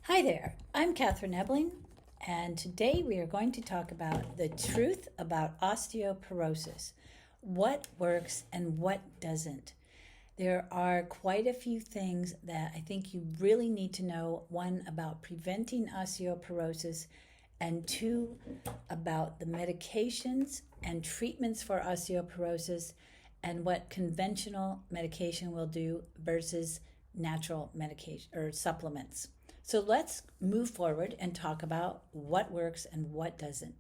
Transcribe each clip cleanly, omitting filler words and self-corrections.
Hi there, I'm Catherine Ebling, and today we are going to talk about the truth about osteoporosis, what works and what doesn't. There are quite a few things that I think you really need to know. One, about preventing osteoporosis, and two, about the medications and treatments for osteoporosis and what conventional medication will do versus natural medication or supplements. So let's move forward and talk about what works and what doesn't.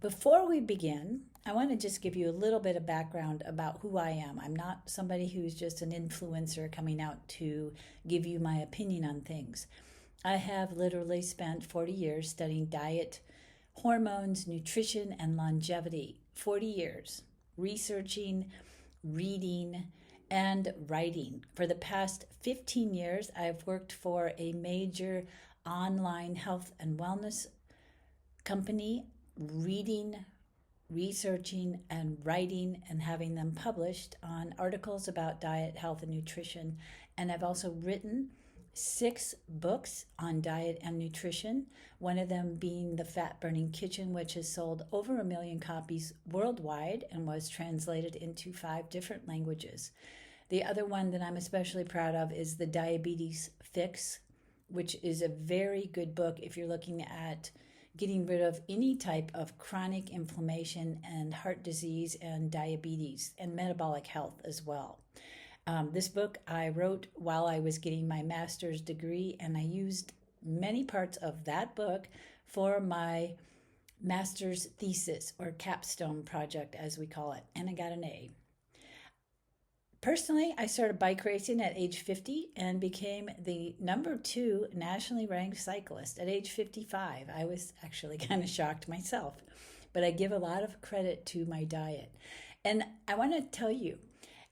Before we begin, I want to just give you a little bit of background about who I am. I'm not somebody who's just an influencer coming out to give you my opinion on things. I have literally spent 40 years studying diet, hormones, nutrition, and longevity. 40 years researching, reading, and writing. For the past 15 years, I've worked for a major online health and wellness company, reading, researching, and writing, and having them published on articles about diet, health, and nutrition. And I've also written 6 books on diet and nutrition, one of them being The Fat Burning Kitchen, which has sold over 1 million copies worldwide and was translated into 5 different languages. The other one that I'm especially proud of is The Diabetes Fix, which is a very good book if you're looking at getting rid of any type of chronic inflammation and heart disease and diabetes and metabolic health as well. This book I wrote while I was getting my master's degree, and I used many parts of that book for my master's thesis, or capstone project as we call it, and I got an A. Personally, I started bike racing at age 50 and became the number 2 nationally ranked cyclist at age 55. I was actually kind of shocked myself, but I give a lot of credit to my diet. And I want to tell you,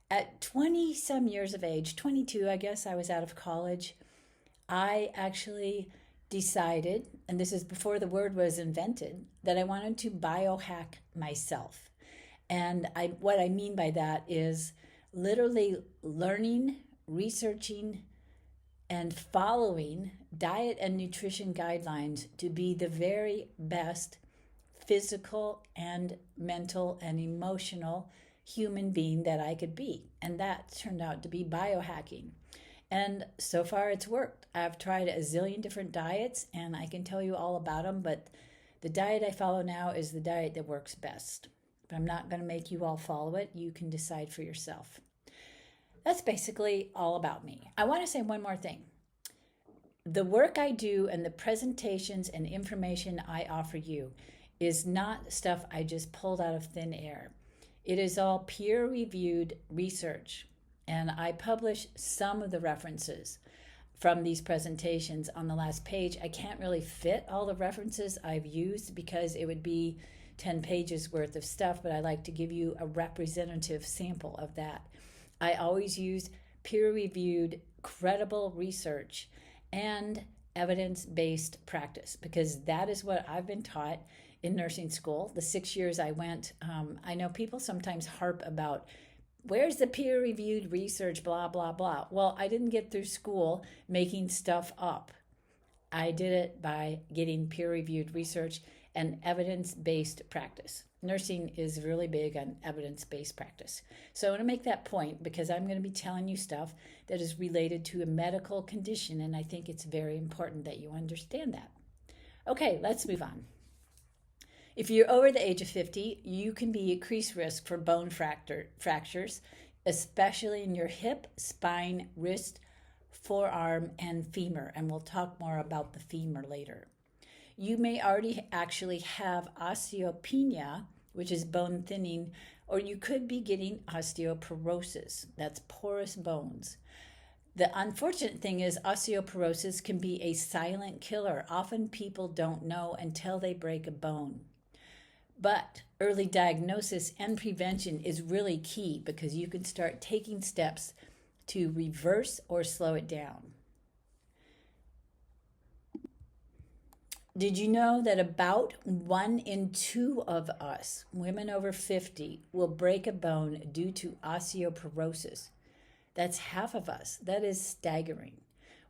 at 20 some years of age, 22, I guess I was out of college, I actually decided, and this is before the word was invented, that I wanted to biohack myself. And what I mean by that is literally learning, researching, and following diet and nutrition guidelines to be the very best physical and mental and emotional human being that I could be. And that turned out to be biohacking. And so far it's worked. I've tried a zillion different diets and I can tell you all about them, but the diet I follow now is the diet that works best. But I'm not going to make you all follow it. You can decide for yourself. That's basically all about me. I want to say one more thing. The work I do and the presentations and information I offer you is not stuff I just pulled out of thin air. It is all peer-reviewed research, and I publish some of the references from these presentations on the last page. I can't really fit all the references I've used because it would be 10 pages worth of stuff, but I like to give you a representative sample of that. I always use peer-reviewed, credible research and evidence-based practice because that is what I've been taught in nursing school. The 6 years I went, I know people sometimes harp about where's the peer-reviewed research, blah, blah, blah. Well, I didn't get through school making stuff up. I did it by getting peer-reviewed research and evidence-based practice. Nursing is really big on evidence-based practice. So I want to make that point because I'm going to be telling you stuff that is related to a medical condition, and I think it's very important that you understand that. Okay, let's move on. If you're over the age of 50, you can be at increased risk for bone fractures, especially in your hip, spine, wrist, forearm, and femur. And we'll talk more about the femur later. You may already actually have osteopenia, which is bone thinning, or you could be getting osteoporosis. That's porous bones. The unfortunate thing is osteoporosis can be a silent killer. Often people don't know until they break a bone. But early diagnosis and prevention is really key because you can start taking steps to reverse or slow it down. Did you know that about 1 in 2 of us, women over 50, will break a bone due to osteoporosis? That's half of us. That is staggering.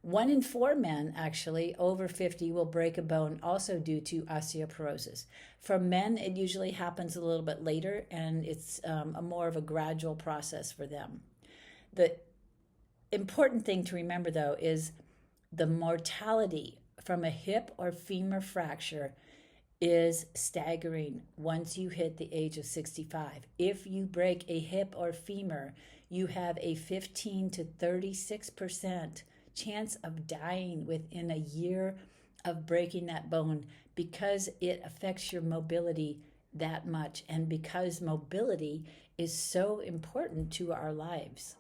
1 in 4 men, actually, over 50 will break a bone also due to osteoporosis. For men, it usually happens a little bit later, and it's a more of a gradual process for them. The important thing to remember, though, is the mortality from a hip or femur fracture is staggering once you hit the age of 65. If you break a hip or femur, you have a 15 to 36% chance of dying within a year of breaking that bone because it affects your mobility that much and because mobility is so important to our lives.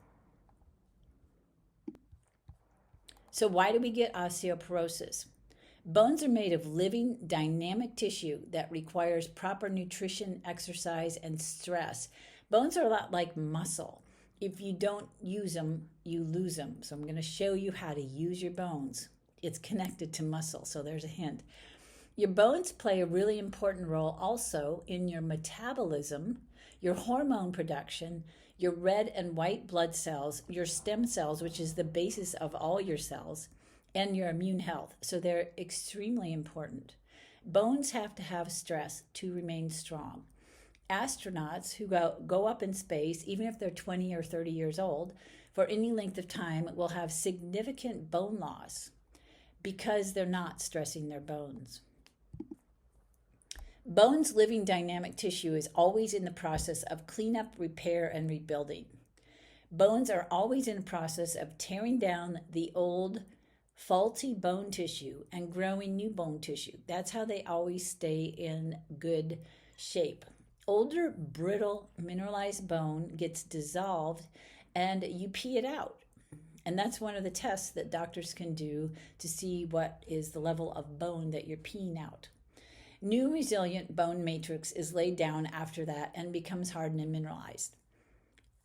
So why do we get osteoporosis? Bones are made of living, dynamic tissue that requires proper nutrition, exercise, and stress. Bones are a lot like muscle. If you don't use them, you lose them. So I'm going to show you how to use your bones. It's connected to muscle, so there's a hint. Your bones play a really important role also in your metabolism, your hormone production, your red and white blood cells, your stem cells, which is the basis of all your cells, and your immune health. So they're extremely important. Bones have to have stress to remain strong. Astronauts who go up in space, even if they're 20 or 30 years old, for any length of time will have significant bone loss because they're not stressing their bones. Bones' living dynamic tissue is always in the process of cleanup, repair, and rebuilding. Bones are always in the process of tearing down the old faulty bone tissue and growing new bone tissue. That's how they always stay in good shape. Older, brittle, mineralized bone gets dissolved and you pee it out. And that's one of the tests that doctors can do to see what is the level of bone that you're peeing out. New resilient bone matrix is laid down after that and becomes hardened and mineralized.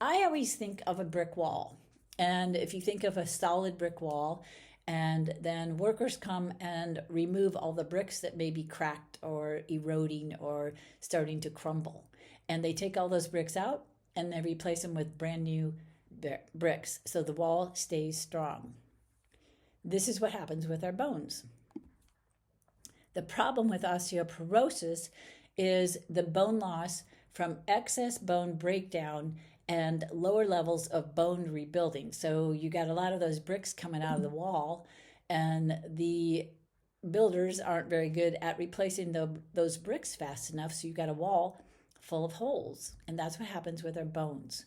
I always think of a brick wall. And if you think of a solid brick wall, and then workers come and remove all the bricks that may be cracked or eroding or starting to crumble. And they take all those bricks out and they replace them with brand new bricks so the wall stays strong. This is what happens with our bones. The problem with osteoporosis is the bone loss from excess bone breakdown and lower levels of bone rebuilding. So you got a lot of those bricks coming out of the wall, and the builders aren't very good at replacing those bricks fast enough, so you got a wall full of holes, and that's what happens with our bones.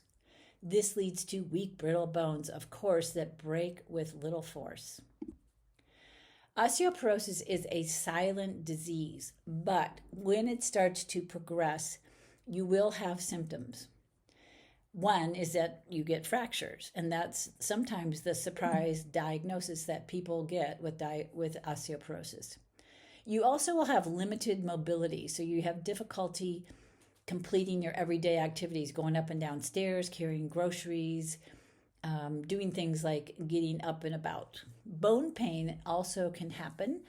This leads to weak, brittle bones, of course, that break with little force. Osteoporosis is a silent disease, but when it starts to progress, you will have symptoms. One is that you get fractures, and that's sometimes the surprise diagnosis that people get with osteoporosis. You also will have limited mobility, so you have difficulty completing your everyday activities, going up and down stairs, carrying groceries, doing things like getting up and about. Bone pain also can happen,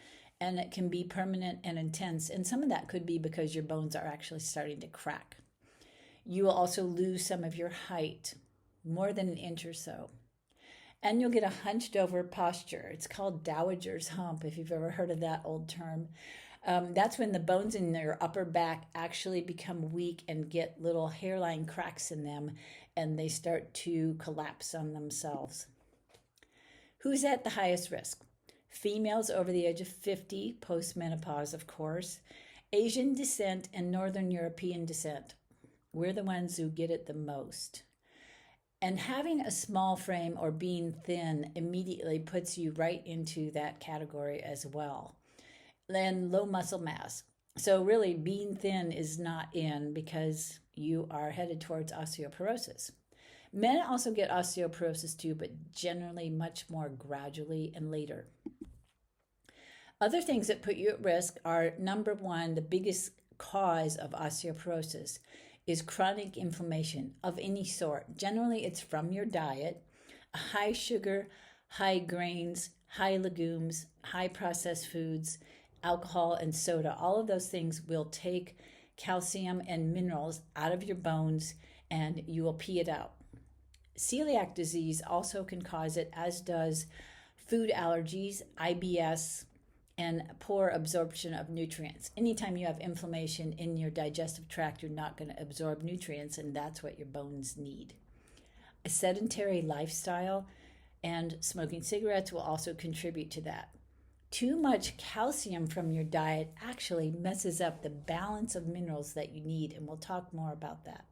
and it can be permanent and intense, and some of that could be because your bones are actually starting to crack. You will also lose some of your height, more than an inch or so. And you'll get a hunched over posture. It's called dowager's hump, if you've ever heard of that old term. That's when the bones in your upper back actually become weak and get little hairline cracks in them, and they start to collapse on themselves. Who's at the highest risk? Females over the age of 50, postmenopause, of course, Asian descent, and Northern European descent. We're the ones who get it the most. And having a small frame or being thin immediately puts you right into that category as well. Then low muscle mass. So really being thin is not in because you are headed towards osteoporosis. Men also get osteoporosis too, but generally much more gradually and later. Other things that put you at risk are, number one, the biggest cause of osteoporosis is chronic inflammation of any sort. Generally, it's from your diet, high sugar, high grains, high legumes, high processed foods, alcohol, and soda. All of those things will take calcium and minerals out of your bones, and you will pee it out. Celiac disease also can cause it, as does food allergies, IBS, and poor absorption of nutrients. Anytime you have inflammation in your digestive tract, you're not going to absorb nutrients, and that's what your bones need. A sedentary lifestyle and smoking cigarettes will also contribute to that. Too much calcium from your diet actually messes up the balance of minerals that you need, and we'll talk more about that.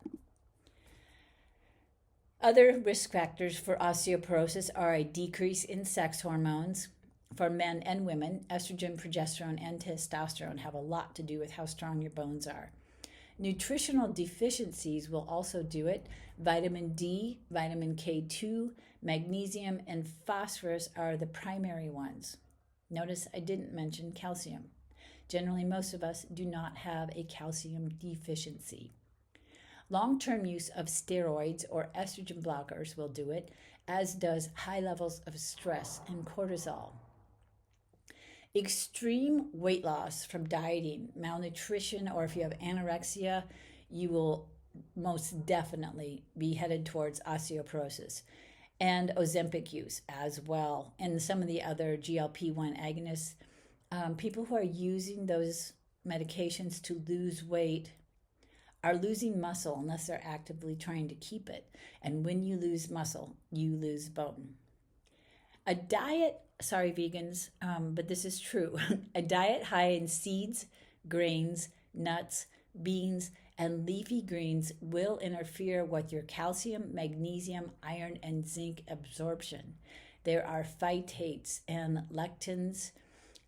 Other risk factors for osteoporosis are a decrease in sex hormones. For men and women, estrogen, progesterone, and testosterone have a lot to do with how strong your bones are. Nutritional deficiencies will also do it. Vitamin D, vitamin K2, magnesium, and phosphorus are the primary ones. Notice I didn't mention calcium. Generally, most of us do not have a calcium deficiency. Long-term use of steroids or estrogen blockers will do it, as does high levels of stress and cortisol. Extreme weight loss from dieting, malnutrition, or if you have anorexia, you will most definitely be headed towards osteoporosis. And Ozempic use as well, and some of the other GLP-1 agonists. People who are using those medications to lose weight are losing muscle unless they're actively trying to keep it. And when you lose muscle, you lose bone. A diet, sorry vegans, but this is true, a diet high in seeds, grains, nuts, beans, and leafy greens will interfere with your calcium, magnesium, iron, and zinc absorption. There are phytates and lectins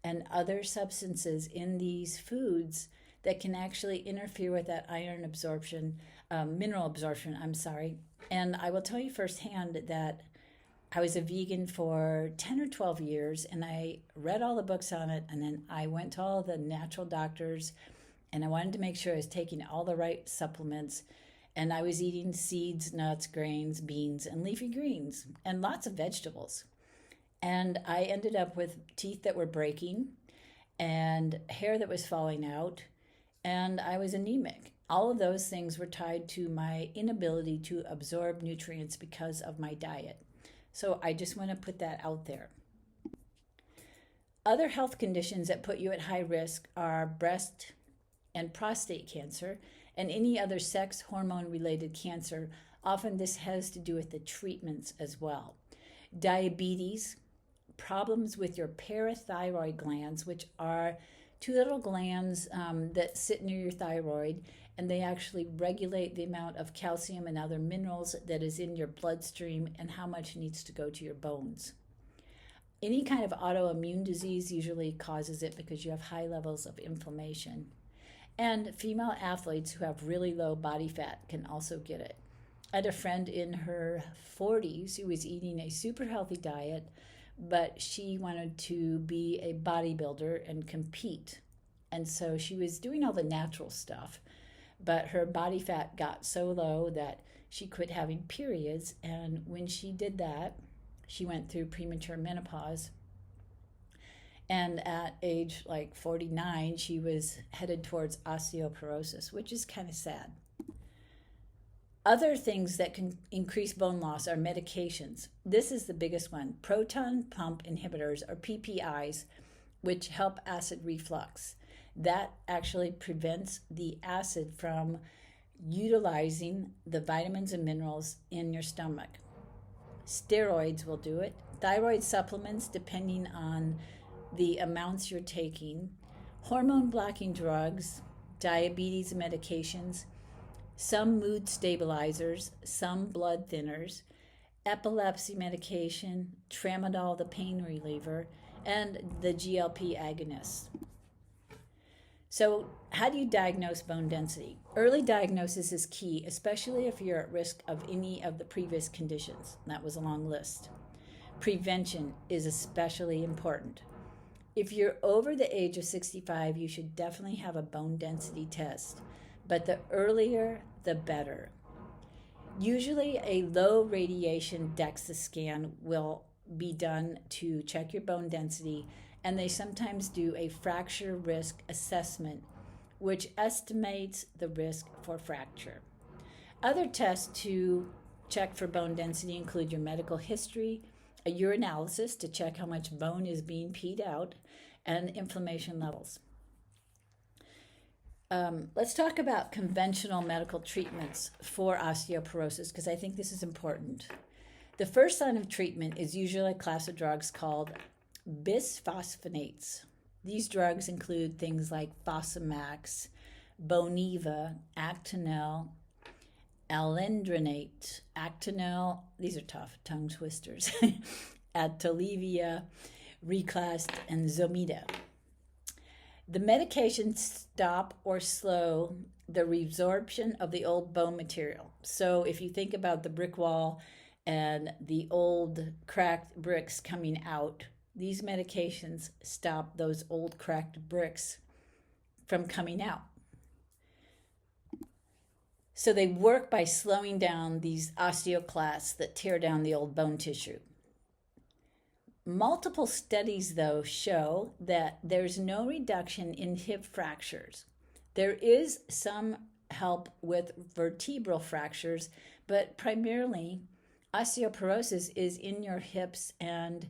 and other substances in these foods that can actually interfere with that iron absorption, mineral absorption, And I will tell you firsthand that I was a vegan for 10 or 12 years, and I read all the books on it, and then I went to all the natural doctors, and I wanted to make sure I was taking all the right supplements, and I was eating seeds, nuts, grains, beans, and leafy greens, and lots of vegetables. And I ended up with teeth that were breaking, and hair that was falling out, and I was anemic. All of those things were tied to my inability to absorb nutrients because of my diet. So I just want to put that out there. Other health conditions that put you at high risk are breast and prostate cancer and any other sex hormone-related cancer. Often this has to do with the treatments as well. Diabetes, problems with your parathyroid glands, which are two little glands that sit near your thyroid, and they actually regulate the amount of calcium and other minerals that is in your bloodstream and how much needs to go to your bones. Any kind of autoimmune disease usually causes it because you have high levels of inflammation. And female athletes who have really low body fat can also get it. I had a friend in her 40s who was eating a super healthy diet, but she wanted to be a bodybuilder and compete. And so she was doing all the natural stuff, but her body fat got so low that she quit having periods. And when she did that, she went through premature menopause. And at age 49, she was headed towards osteoporosis, which is kind of sad. Other things that can increase bone loss are medications. This is the biggest one. Proton pump inhibitors, or PPIs, which help acid reflux. That actually prevents the acid from utilizing the vitamins and minerals in your stomach. Steroids will do it. Thyroid supplements, depending on the amounts you're taking. Hormone blocking drugs, diabetes medications, some mood stabilizers, some blood thinners, epilepsy medication, tramadol, the pain reliever, and the GLP agonists. So how do you diagnose bone density? Early diagnosis is key, especially if you're at risk of any of the previous conditions. That was a long list. Prevention is especially important. If you're over the age of 65, you should definitely have a bone density test, but the earlier, the better. Usually a low radiation DEXA scan will be done to check your bone density, and they sometimes do a fracture risk assessment, which estimates the risk for fracture. Other tests to check for bone density include your medical history, a urinalysis to check how much bone is being peed out, and inflammation levels. Let's talk about conventional medical treatments for osteoporosis because I think this is important. The first line of treatment is usually a class of drugs called bisphosphonates. These drugs include things like Fosamax, Boniva, Actonel, alendronate, Actonel, these are tough, tongue twisters, Atolevia, Reclast, and Zomida. The medications stop or slow the resorption of the old bone material. So if you think about the brick wall and the old cracked bricks coming out, these medications stop those old cracked bricks from coming out. So they work by slowing down these osteoclasts that tear down the old bone tissue. Multiple studies, though, show that there's no reduction in hip fractures. There is some help with vertebral fractures, but primarily osteoporosis is in your hips and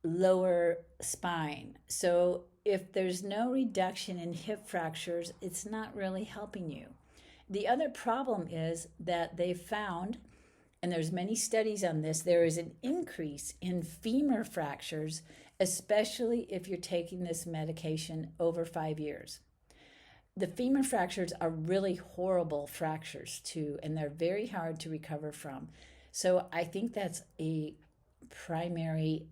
lower spine. So if there's no reduction in hip fractures, it's not really helping you. The other problem is that they found, and there's many studies on this, there is an increase in femur fractures, especially if you're taking this medication over 5 years. The femur fractures are really horrible fractures too, and they're very hard to recover from. So I think that's a primary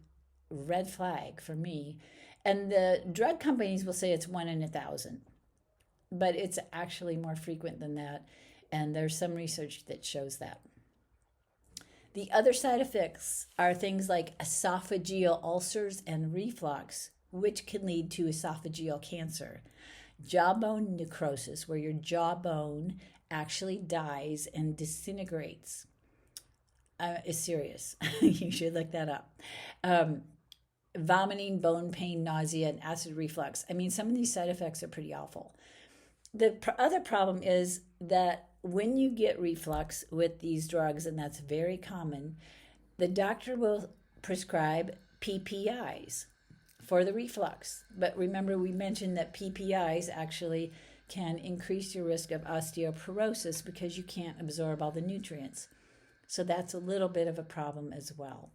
red flag for me. And the drug companies will say it's 1 in 1,000, but it's actually more frequent than that. And there's some research that shows that. The other side effects are things like esophageal ulcers and reflux, which can lead to esophageal cancer. Jawbone necrosis, where your jawbone actually dies and disintegrates, is serious. You should look that up. Vomiting, bone pain, nausea, and acid reflux. I mean, some of these side effects are pretty awful. The other problem is that when you get reflux with these drugs, and that's very common, the doctor will prescribe PPIs for the reflux. But remember, we mentioned that PPIs actually can increase your risk of osteoporosis because you can't absorb all the nutrients. So that's a little bit of a problem as well.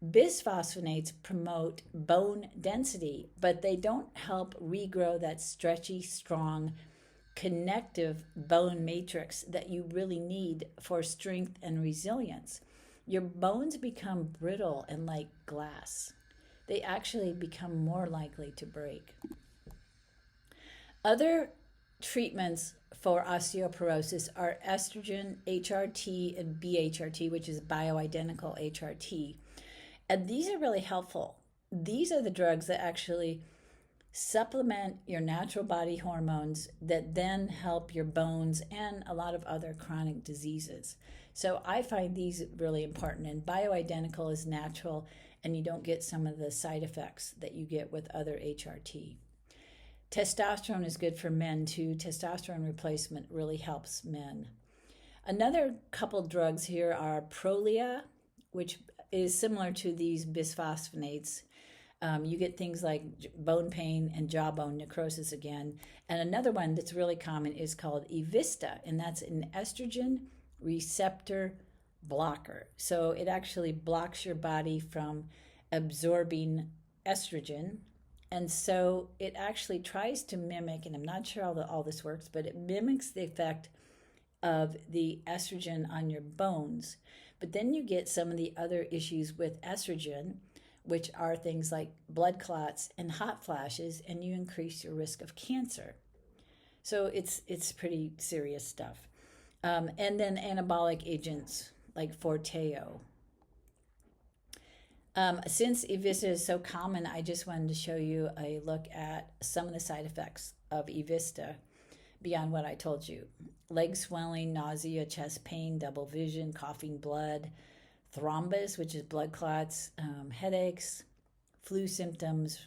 Bisphosphonates promote bone density, but they don't help regrow that stretchy, strong, connective bone matrix that you really need for strength and resilience. Your bones become brittle and like glass. They actually become more likely to break. Other treatments for osteoporosis are estrogen, HRT, and BHRT, which is bioidentical HRT. And these are really helpful. These are the drugs that actually supplement your natural body hormones that then help your bones and a lot of other chronic diseases. So I find these really important. And bioidentical is natural, and you don't get some of the side effects that you get with other HRT. Testosterone is good for men too. Testosterone replacement really helps men. Another couple drugs here are Prolia, which is similar to these bisphosphonates. You get things like bone pain and jawbone necrosis again. And another one that's really common is called Evista, and that's an estrogen receptor blocker. So it actually blocks your body from absorbing estrogen. And so it actually tries to mimic, and I'm not sure how all this works, but it mimics the effect of the estrogen on your bones. But then you get some of the other issues with estrogen, which are things like blood clots and hot flashes, and you increase your risk of cancer. So it's pretty serious stuff. And then anabolic agents like Forteo. Since Evista is so common, I just wanted to show you a look at some of the side effects of Evista beyond what I told you. Leg swelling, nausea, chest pain, double vision, coughing blood, thrombus, which is blood clots, headaches, flu symptoms,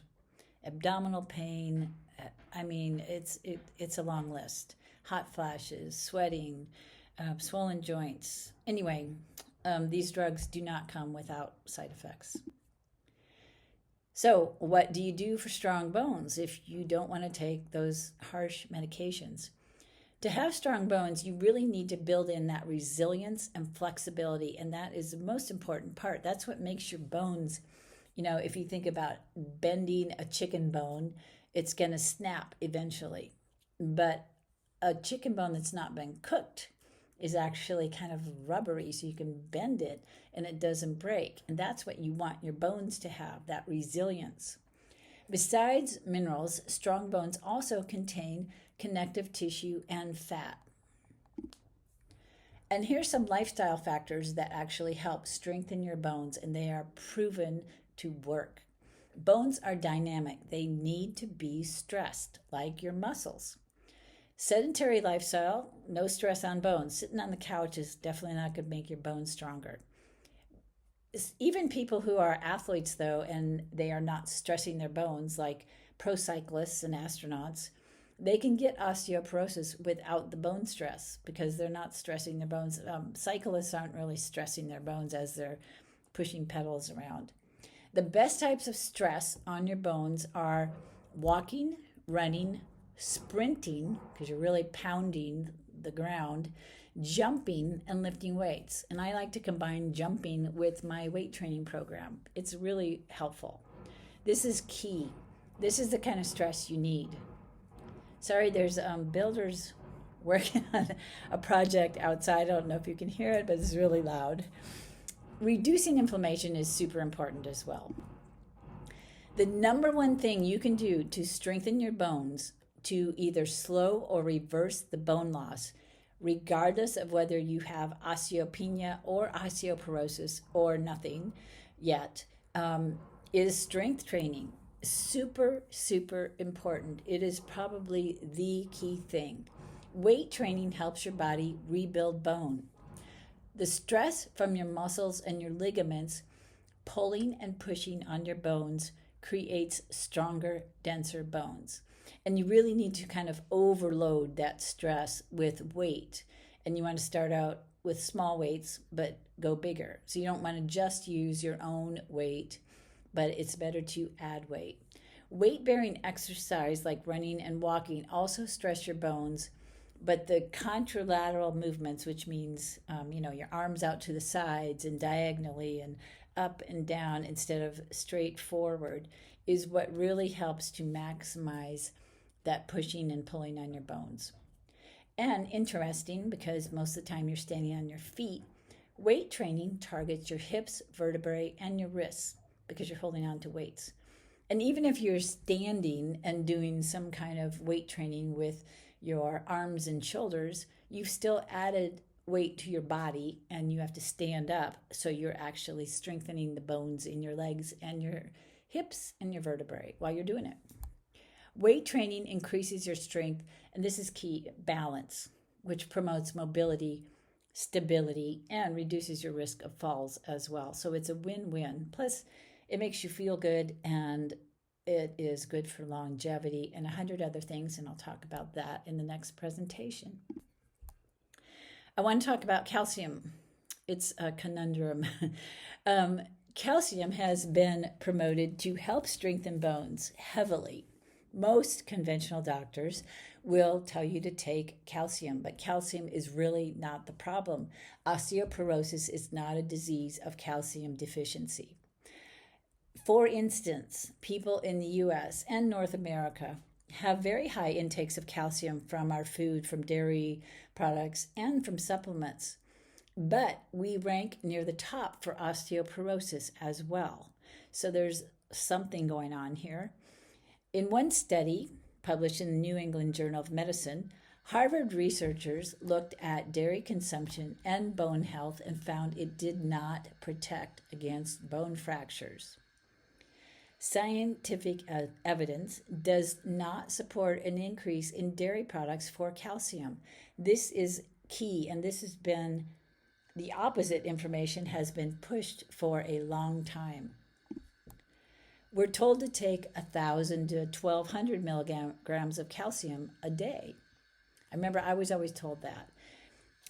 abdominal pain. I mean, it's a long list. Hot flashes, sweating, swollen joints. Anyway, these drugs do not come without side effects. So, what do you do for strong bones if you don't want to take those harsh medications? To have strong bones, you really need to build in that resilience and flexibility, and that is the most important part. That's what makes your bones, if you think about bending a chicken bone, it's going to snap eventually. But a chicken bone that's not been cooked is actually kind of rubbery, so you can bend it and it doesn't break. And that's what you want your bones to have, that resilience. Besides minerals, strong bones also contain connective tissue and fat. And here's some lifestyle factors that actually help strengthen your bones, and they are proven to work. Bones are dynamic. They need to be stressed, like your muscles. Sedentary lifestyle, no stress on bones. Sitting on the couch is definitely not going to make your bones stronger. Even people who are athletes, though, and they are not stressing their bones, like pro cyclists and astronauts, they can get osteoporosis without the bone stress because they're not stressing their bones. Cyclists aren't really stressing their bones as they're pushing pedals around. The best types of stress on your bones are walking, running, sprinting, because you're really pounding the ground, jumping, and lifting weights. And I like to combine jumping with my weight training program. It's really helpful. This is key. This is the kind of stress you need. Sorry, there's builders working on a project outside. I don't know if you can hear it, but it's really loud. Reducing inflammation is super important as well. The number one thing you can do to strengthen your bones to either slow or reverse the bone loss, regardless of whether you have osteopenia or osteoporosis or nothing yet, is strength training. Super, super important. It is probably the key thing. Weight training helps your body rebuild bone. The stress from your muscles and your ligaments pulling and pushing on your bones creates stronger, denser bones. And you really need to kind of overload that stress with weight. And you want to start out with small weights, but go bigger. So you don't want to just use your own weight, but it's better to add weight. Weight-bearing exercise like running and walking also stress your bones, but the contralateral movements, which means, your arms out to the sides and diagonally and up and down instead of straight forward, is what really helps to maximize that pushing and pulling on your bones. And interesting, because most of the time you're standing on your feet, weight training targets your hips, vertebrae, and your wrists because you're holding on to weights. And even if you're standing and doing some kind of weight training with your arms and shoulders, you've still added weight to your body and you have to stand up. So you're actually strengthening the bones in your legs and your hips and your vertebrae while you're doing it. Weight training increases your strength, and this is key, balance, which promotes mobility, stability, and reduces your risk of falls as well. So it's a win-win. Plus, it makes you feel good, and it is good for longevity and 100 other things, and I'll talk about that in the next presentation. I want to talk about calcium. It's a conundrum. Calcium has been promoted to help strengthen bones heavily. Most conventional doctors will tell you to take calcium, but calcium is really not the problem. Osteoporosis is not a disease of calcium deficiency. For instance, people in the US and North America have very high intakes of calcium from our food, from dairy products, and from supplements. But we rank near the top for osteoporosis as well. So there's something going on here. In one study published in the New England Journal of Medicine, Harvard researchers looked at dairy consumption and bone health and found it did not protect against bone fractures. Scientific evidence does not support an increase in dairy products for calcium. This is key, and this has been the opposite information has been pushed for a long time. We're told to take 1,000 to 1,200 milligrams of calcium a day. I remember I was always told that.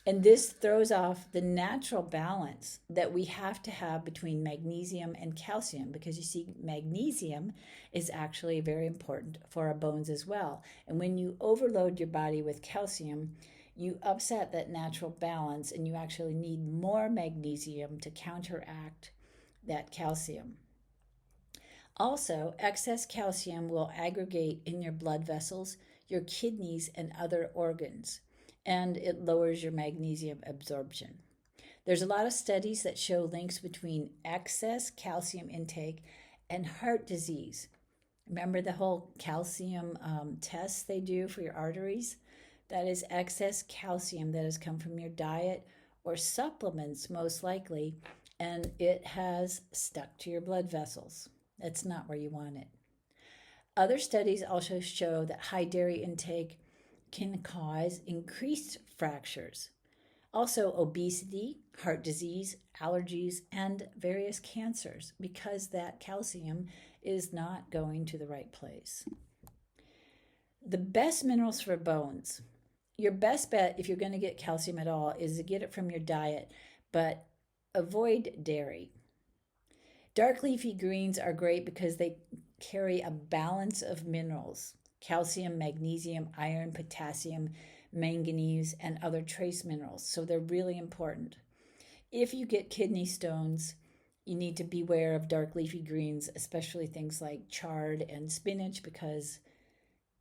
And this throws off the natural balance that we have to have between magnesium and calcium, because you see, magnesium is actually very important for our bones as well. And when you overload your body with calcium, you upset that natural balance and you actually need more magnesium to counteract that calcium. Also, excess calcium will aggregate in your blood vessels, your kidneys, and other organs, and it lowers your magnesium absorption. There's a lot of studies that show links between excess calcium intake and heart disease. Remember the whole calcium test they do for your arteries? That is excess calcium that has come from your diet or supplements, most likely, and it has stuck to your blood vessels. That's not where you want it. Other studies also show that high dairy intake can cause increased fractures. Also, obesity, heart disease, allergies, and various cancers, because that calcium is not going to the right place. The best minerals for bones. Your best bet, if you're going to get calcium at all, is to get it from your diet, but avoid dairy. Dark leafy greens are great because they carry a balance of minerals: calcium, magnesium, iron, potassium, manganese, and other trace minerals. So they're really important. If you get kidney stones, you need to beware of dark leafy greens, especially things like chard and spinach, because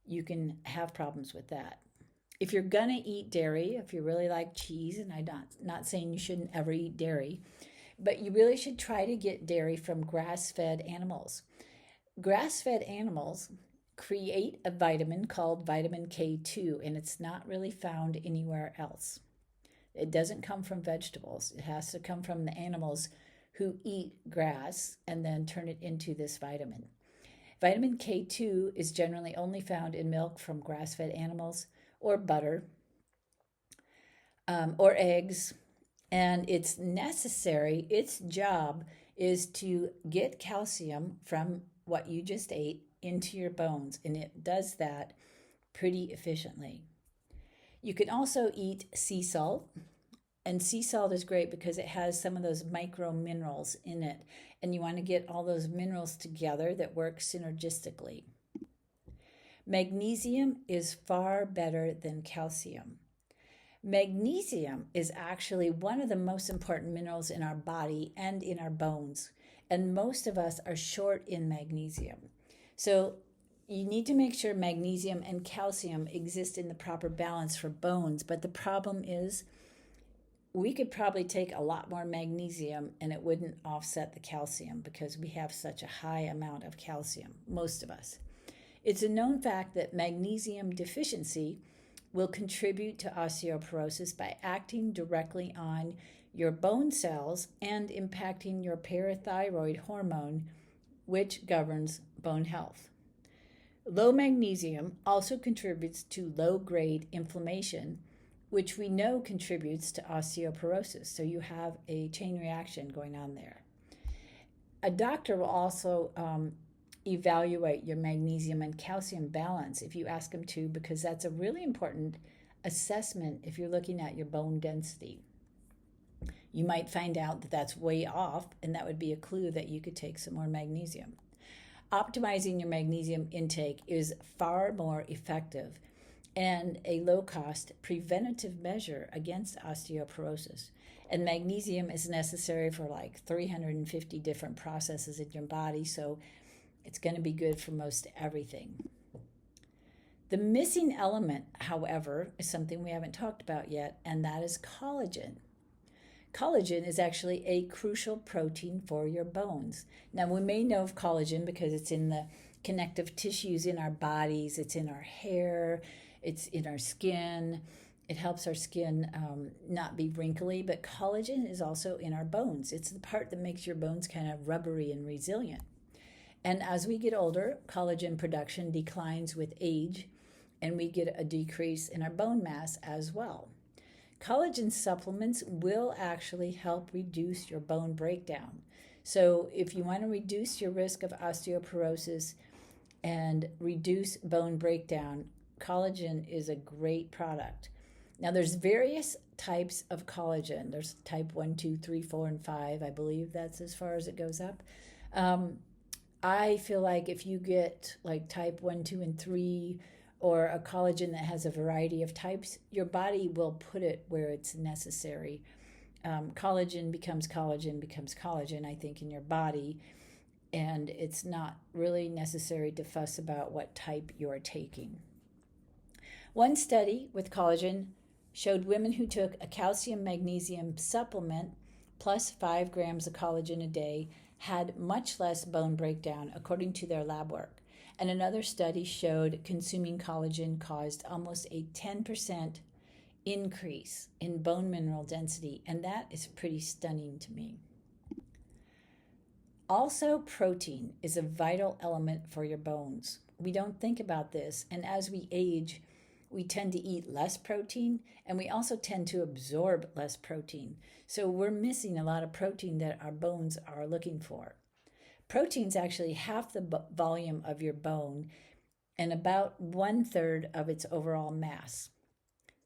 you can have problems with that. If you're going to eat dairy, if you really like cheese, and I'm not saying you shouldn't ever eat dairy, but you really should try to get dairy from grass-fed animals. Grass-fed animals create a vitamin called vitamin K2, and it's not really found anywhere else. It doesn't come from vegetables. It has to come from the animals who eat grass and then turn it into this vitamin. Vitamin K2 is generally only found in milk from grass-fed animals, or butter, or eggs, and it's necessary. Its job is to get calcium from what you just ate into your bones, and it does that pretty efficiently. You can also eat sea salt, and sea salt is great because it has some of those micro minerals in it, and you want to get all those minerals together that work synergistically. Magnesium is far better than calcium. Magnesium is actually one of the most important minerals in our body and in our bones, and most of us are short in magnesium. So you need to make sure magnesium and calcium exist in the proper balance for bones, but the problem is we could probably take a lot more magnesium and it wouldn't offset the calcium because we have such a high amount of calcium, most of us. It's a known fact that magnesium deficiency will contribute to osteoporosis by acting directly on your bone cells and impacting your parathyroid hormone, which governs bone health. Low magnesium also contributes to low-grade inflammation, which we know contributes to osteoporosis. So you have a chain reaction going on there. A doctor will also evaluate your magnesium and calcium balance if you ask them to, because that's a really important assessment if you're looking at your bone density. You might find out that that's way off, and that would be a clue that you could take some more magnesium. Optimizing your magnesium intake is far more effective and a low-cost preventative measure against osteoporosis. And magnesium is necessary for like 350 different processes in your body, so it's going to be good for most everything. The missing element, however, is something we haven't talked about yet, and that is collagen. Collagen is actually a crucial protein for your bones. Now, we may know of collagen because it's in the connective tissues in our bodies, it's in our hair, it's in our skin. It helps our skin not be wrinkly, but collagen is also in our bones. It's the part that makes your bones kind of rubbery and resilient. And as we get older, collagen production declines with age, and we get a decrease in our bone mass as well. Collagen supplements will actually help reduce your bone breakdown. So if you want to reduce your risk of osteoporosis and reduce bone breakdown, collagen is a great product. Now, there's various types of collagen. There's type 1, 2, 3, 4, and 5. I believe that's as far as it goes up. I feel like if you get like type 1, 2, and 3, or a collagen that has a variety of types, your body will put it where it's necessary. Collagen becomes collagen, I think, in your body. And it's not really necessary to fuss about what type you're taking. One study with collagen showed women who took a calcium magnesium supplement plus 5 grams of collagen a day had much less bone breakdown according to their lab work. And another study showed consuming collagen caused almost a 10% increase in bone mineral density, and that is pretty stunning to me. Also, protein is a vital element for your bones. We don't think about this, and as we age, we tend to eat less protein, and we also tend to absorb less protein. So we're missing a lot of protein that our bones are looking for. Protein's actually half the volume of your bone and about 1/3 of its overall mass.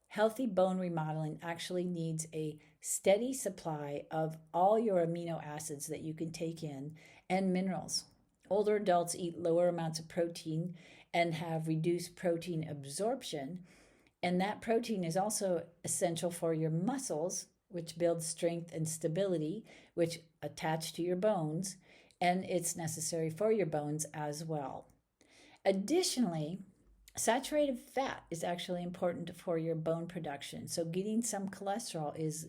Healthy bone remodeling actually needs a steady supply of all your amino acids that you can take in and minerals. Older adults eat lower amounts of protein and have reduced protein absorption, and that protein is also essential for your muscles, which build strength and stability, which attach to your bones, and it's necessary for your bones as well. Additionally, saturated fat is actually important for your bone production, so getting some cholesterol is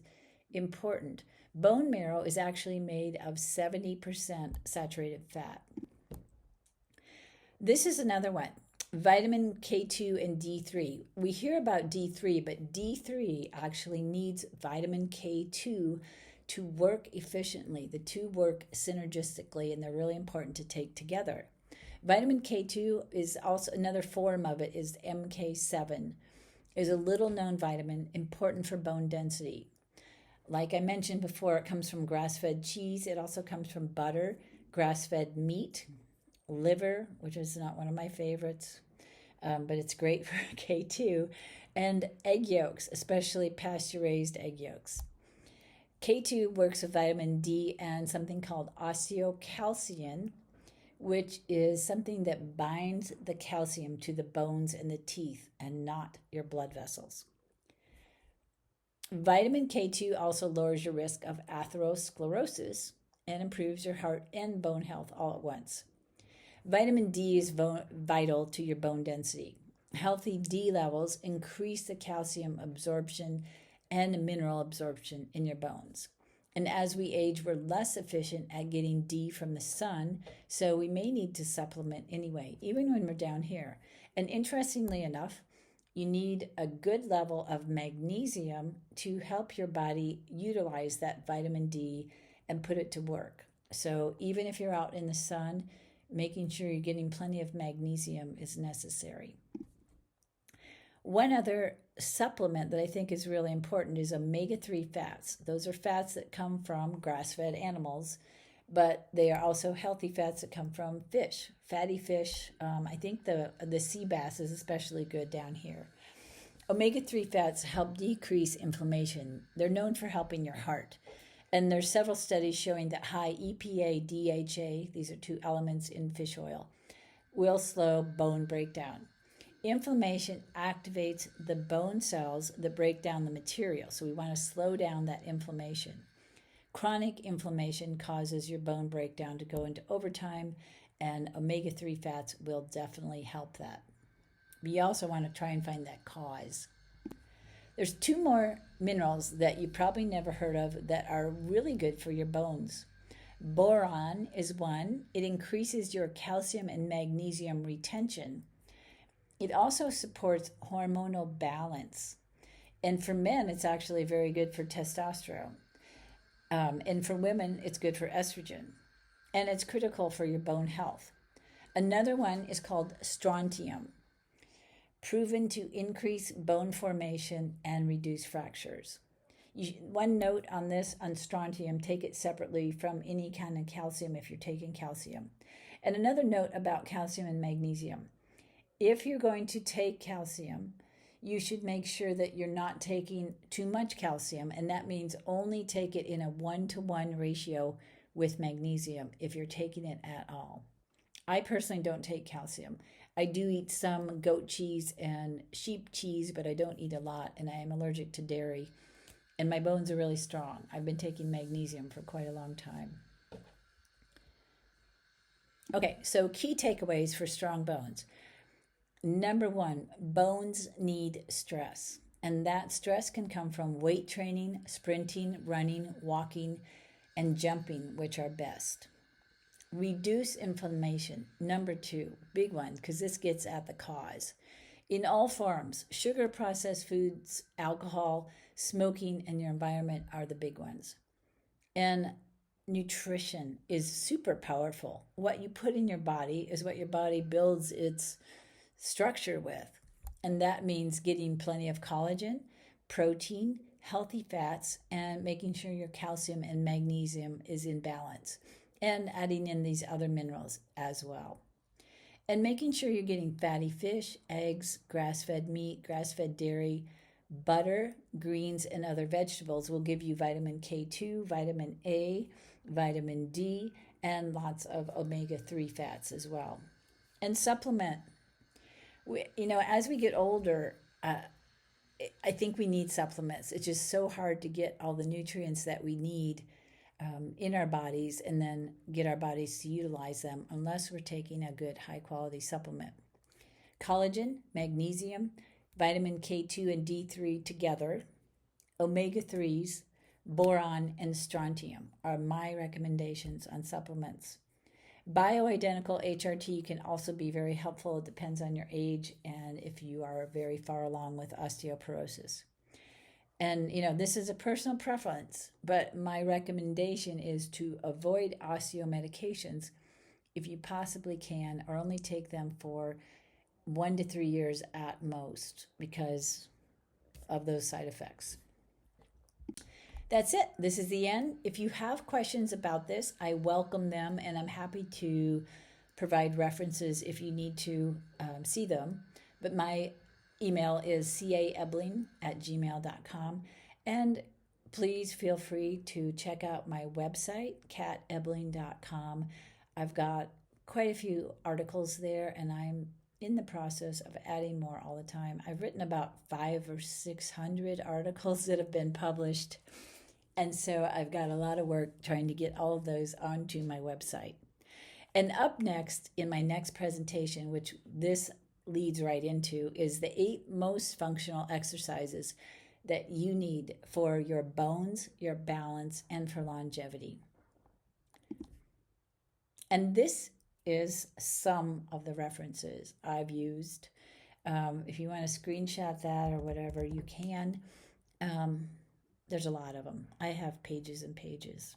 important. Bone marrow is actually made of 70% saturated fat. This is another one, vitamin K2 and D3. We hear about D3, but D3 actually needs vitamin K2 to work efficiently. The two work synergistically, and they're really important to take together. Vitamin K2 is also another form of it is MK7, is a little known vitamin important for bone density. Like I mentioned before, it comes from grass-fed cheese. It also comes from butter, grass-fed meat, liver, which is not one of my favorites, but it's great for K2, and egg yolks, especially pasture-raised egg yolks. K2 works with vitamin D and something called osteocalcin, which is something that binds the calcium to the bones and the teeth and not your blood vessels. Vitamin K2 also lowers your risk of atherosclerosis and improves your heart and bone health all at once. Vitamin D is vital to your bone density. Healthy D levels increase the calcium absorption and mineral absorption in your bones. And as we age, we're less efficient at getting D from the sun, so we may need to supplement anyway, even when we're down here. And interestingly enough, you need a good level of magnesium to help your body utilize that vitamin D and put it to work. So even if you're out in the sun, making sure you're getting plenty of magnesium is necessary. One other supplement that I think is really important is omega-3 fats. Those are fats that come from grass-fed animals, but they are also healthy fats that come from fish, fatty fish. I think the sea bass is especially good down here. Omega-3 fats help decrease inflammation. They're known for helping your heart. And there's several studies showing that high EPA, DHA, these are two elements in fish oil, will slow bone breakdown. Inflammation activates the bone cells that break down the material, so we want to slow down that inflammation. Chronic inflammation causes your bone breakdown to go into overtime, and omega-3 fats will definitely help that. But you also want to try and find that cause. There's two more minerals that you probably never heard of that are really good for your bones. Boron is one. It increases your calcium and magnesium retention. It also supports hormonal balance. And for men, it's actually very good for testosterone. And for women, it's good for estrogen. And it's critical for your bone health. Another one is called strontium, proven to increase bone formation and reduce fractures. One note on this, on strontium, take it separately from any kind of calcium if you're taking calcium. And another note about calcium and magnesium. If you're going to take calcium, you should make sure that you're not taking too much calcium, and that means only take it in a 1-to-1 ratio with magnesium if you're taking it at all. I personally don't take calcium. I do eat some goat cheese and sheep cheese, but I don't eat a lot, and I am allergic to dairy, and my bones are really strong. I've been taking magnesium for quite a long time. Okay, so key takeaways for strong bones. Number one, bones need stress. And that stress can come from weight training, sprinting, running, walking, and jumping, which are best. Reduce inflammation. Number two, big one, because this gets at the cause. In all forms, sugar, processed foods, alcohol, smoking, and your environment are the big ones. And nutrition is super powerful. What you put in your body is what your body builds its structure with. And that means getting plenty of collagen, protein, healthy fats, and making sure your calcium and magnesium is in balance, and adding in these other minerals as well. And making sure you're getting fatty fish, eggs, grass-fed meat, grass-fed dairy, butter, greens, and other vegetables will give you vitamin K2, vitamin A, vitamin D, and lots of omega-3 fats as well. And supplement. As we get older, I think we need supplements. It's just so hard to get all the nutrients that we need in our bodies and then get our bodies to utilize them unless we're taking a good high-quality supplement. Collagen, magnesium, vitamin K2 and D3 together, omega-3s, boron, and strontium are my recommendations on supplements. Bioidentical HRT can also be very helpful. It depends on your age and if you are very far along with osteoporosis. And, this is a personal preference, but my recommendation is to avoid osteo medications if you possibly can, or only take them for 1 to 3 years at most because of those side effects. That's it. This is the end. If you have questions about this, I welcome them, and I'm happy to provide references if you need to see them. But my email is caebling@gmail.com. And please feel free to check out my website, catetebling.com. I've got quite a few articles there, and I'm in the process of adding more all the time. I've written about 500 or 600 articles that have been published. And so I've got a lot of work trying to get all of those onto my website. And up next in my next presentation, which this leads right into, is the 8 most functional exercises that you need for your bones, your balance, and for longevity. And this is some of the references I've used. If you want to screenshot that or whatever, you can. There's a lot of them. I have pages and pages.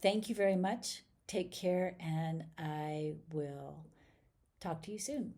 Thank you very much. Take care, and I will talk to you soon.